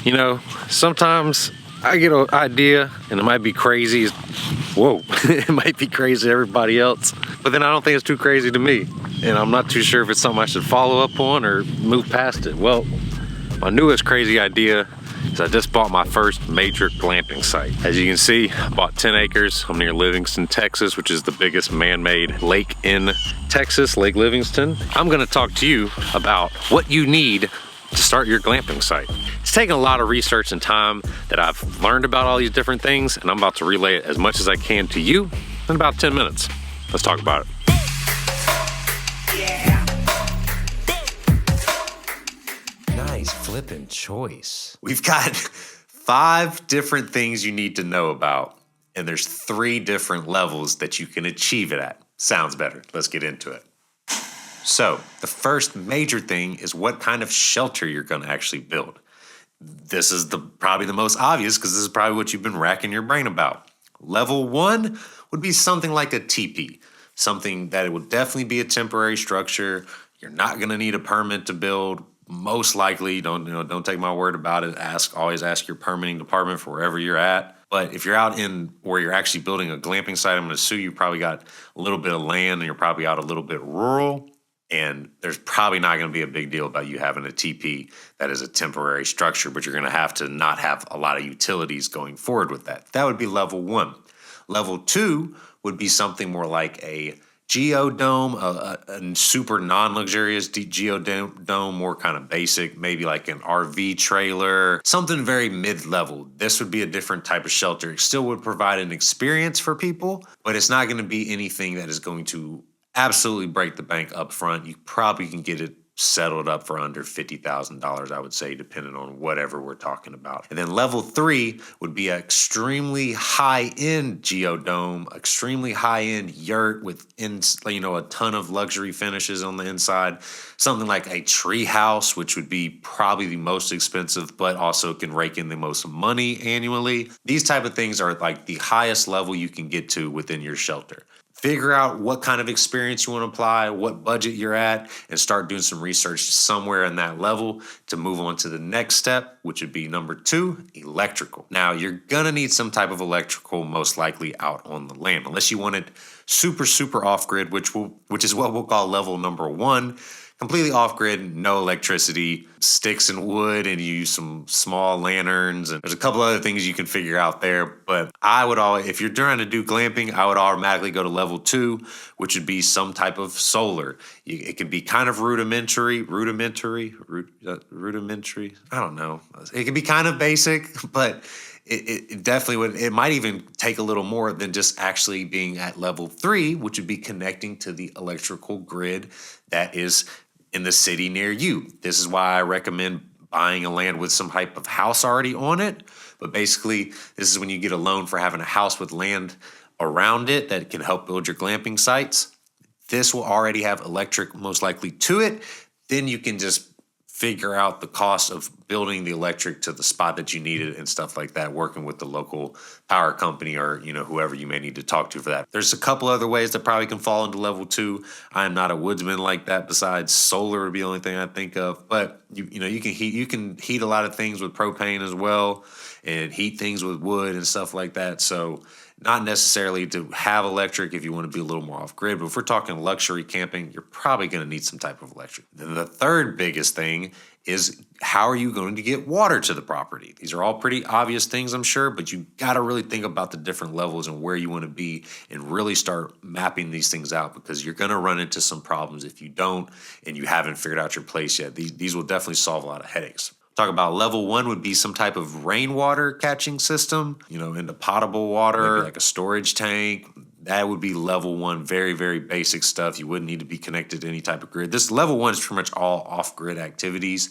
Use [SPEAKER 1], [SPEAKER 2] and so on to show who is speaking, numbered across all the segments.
[SPEAKER 1] You know, sometimes I get an idea and it might be crazy. Whoa, it might be crazy to everybody else, but then I don't think it's too crazy to me. And I'm not too sure if it's something I should follow up on or move past it. Well, my newest crazy idea is I just bought my first major glamping site. As you can see, I bought 10 acres. I'm near Livingston, Texas, which is the biggest man-made lake in Texas, Lake Livingston. I'm gonna talk to you about what you need to start your glamping site. It's taken a lot of research and time that I've learned about all these different things, and I'm about to relay it as much as I can to you in about 10 minutes. Let's talk about it. Nice flipping choice. We've got 5 different things you need to know about, and there's 3 different levels that you can achieve it at. Sounds better. Let's get into it. So the first major thing is what kind of shelter you're going to actually build. This is probably the most obvious because this is probably what you've been racking your brain about. Level 1 would be something like a teepee, something that it would definitely be a temporary structure. You're not going to need a permit to build. Most likely, don't take my word about it. Always ask your permitting department for wherever you're at. But if you're out in where you're actually building a glamping site, I'm going to assume you probably got a little bit of land and you're probably out a little bit rural. And there's probably not going to be a big deal about you having a TP that is a temporary structure, but you're going to have to not have a lot of utilities going forward with that. That would be level 1. Level 2 would be something more like a geodome, a super non-luxurious geodome, more kind of basic, maybe like an RV trailer, something very mid-level. This would be a different type of shelter. It still would provide an experience for people, but it's not going to be anything that is going to absolutely break the bank up front. You probably can get it settled up for under $50,000, I would say, depending on whatever we're talking about. And then level 3 would be an extremely high-end geodome, extremely high-end yurt with a ton of luxury finishes on the inside. Something like a tree house, which would be probably the most expensive, but also can rake in the most money annually. These type of things are like the highest level you can get to within your shelter. Figure out what kind of experience you want to apply, what budget you're at, and start doing some research somewhere in that level to move on to the next step, which would be number 2, electrical. Now, you're going to need some type of electrical most likely out on the land, unless you want it super, super off-grid, which is what we'll call level number 1. Completely off-grid, no electricity, sticks and wood, and you use some small lanterns. And there's a couple other things you can figure out there. But if you're trying to do glamping, I would automatically go to level 2, which would be some type of solar. It can be kind of rudimentary. I don't know. It can be kind of basic, but it definitely would. It might even take a little more than just actually being at level 3, which would be connecting to the electrical grid that is in the city near you. This is why I recommend buying a land with some type of house already on it. But basically, this is when you get a loan for having a house with land around it that can help build your glamping sites. This will already have electric most likely to it. Then you can just figure out the cost of building the electric to the spot that you need it and stuff like that, working with the local power company or, whoever you may need to talk to for that. There's a couple other ways that probably can fall into level 2. I am not a woodsman like that. Besides solar would be the only thing I think of. But you can heat a lot of things with propane as well and heat things with wood and stuff like that. So not necessarily to have electric if you want to be a little more off-grid, but if we're talking luxury camping, you're probably going to need some type of electric. Then the third biggest thing is how are you going to get water to the property? These are all pretty obvious things, I'm sure, but you got to really think about the different levels and where you want to be and really start mapping these things out because you're going to run into some problems if you don't and you haven't figured out your place yet. These will definitely solve a lot of headaches. Talk about level 1 would be some type of rainwater catching system, into potable water, maybe like a storage tank. That would be level 1, very, very basic stuff. You wouldn't need to be connected to any type of grid. This level 1 is pretty much all off-grid activities.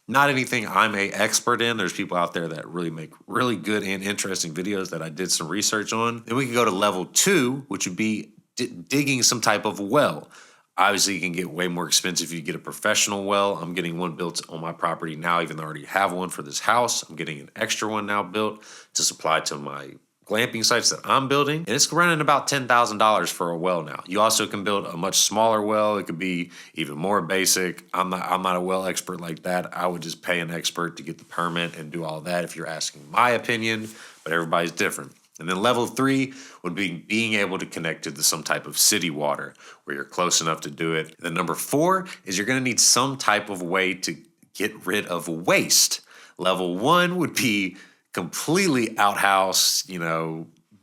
[SPEAKER 1] Not anything I'm an expert in. There's people out there that really make really good and interesting videos that I did some research on. Then we can go to level 2, which would be digging some type of well. Obviously, it can get way more expensive if you get a professional well. I'm getting one built on my property now, even though I already have one for this house. I'm getting an extra one now built to supply to my glamping sites that I'm building, and it's running about $10,000 for a well now. You also can build a much smaller well. It could be even more basic. I'm not a well expert like that. I would just pay an expert to get the permit and do all that if you're asking my opinion, but everybody's different. And then level 3 would be being able to connect to some type of city water where you're close enough to do it. Then number 4 is you're going to need some type of way to get rid of waste. Level 1 would be completely outhouse,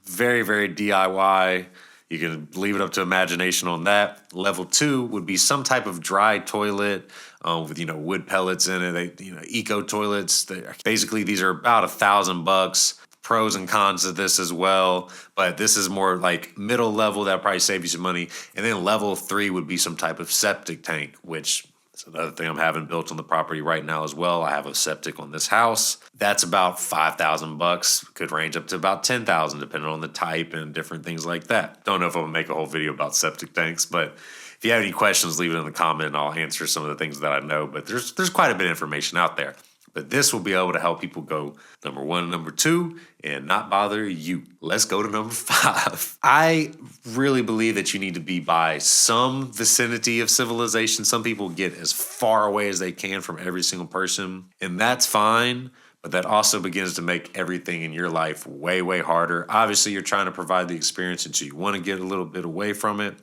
[SPEAKER 1] very, very DIY. You can leave it up to imagination on that. Level 2 would be some type of dry toilet with wood pellets in it. Eco toilets. Basically, these are about $1,000. Pros and cons of this as well, but this is more like middle level. That'll probably save you some money. And then level 3 would be some type of septic tank, which is another thing I'm having built on the property right now as well. I have a septic on this house. That's about $5,000. Could range up to about $10,000 depending on the type and different things like that. Don't know if I'm gonna make a whole video about septic tanks, but if you have any questions, leave it in the comment and I'll answer some of the things that I know. But there's quite a bit of information out there. But this will be able to help people go number 1, number 2, and not bother you. Let's go to number 5. I really believe that you need to be by some vicinity of civilization. Some people get as far away as they can from every single person, and that's fine. But that also begins to make everything in your life way, way harder. Obviously, you're trying to provide the experience, and so you want to get a little bit away from it.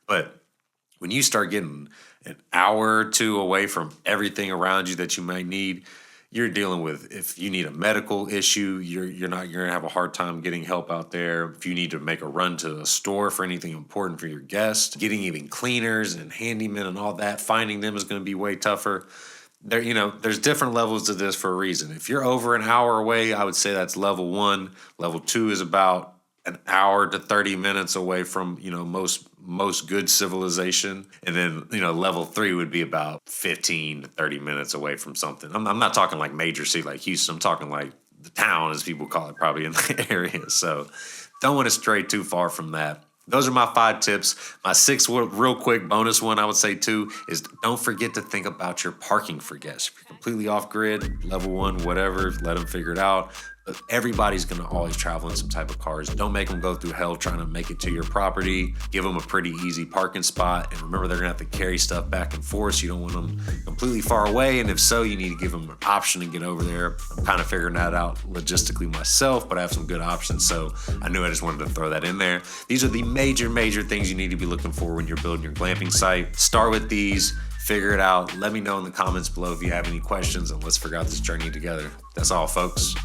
[SPEAKER 1] But when you start getting an hour or 2 away from everything around you that you might need, you're dealing with, if you need a medical issue, you're gonna have a hard time getting help out there. If you need to make a run to a store for anything important for your guest, getting even cleaners and handymen and all that, finding them is gonna be way tougher. There's different levels to this for a reason. If you're over an hour away, I would say that's level 1. Level 2 is about an hour to 30 minutes away from, most good civilization. And then, level 3 would be about 15 to 30 minutes away from something. I'm not talking like major city like Houston. I'm talking like the town, as people call it probably in the area. So don't want to stray too far from that. Those are my 5 tips. My 6th real quick bonus one I would say too is don't forget to think about your parking for guests. If you're completely off grid, level 1, whatever, let them figure it out. But everybody's going to always travel in some type of cars. Don't make them go through hell trying to make it to your property. Give them a pretty easy parking spot. And remember, they're going to have to carry stuff back and forth. So you don't want them completely far away. And if so, you need to give them an option to get over there. I'm kind of figuring that out logistically myself, but I have some good options. So I knew I just wanted to throw that in there. These are the major things you need to be looking for when you're building your glamping site. Start with these. Figure it out. Let me know in the comments below if you have any questions, and let's figure out this journey together. That's all, folks.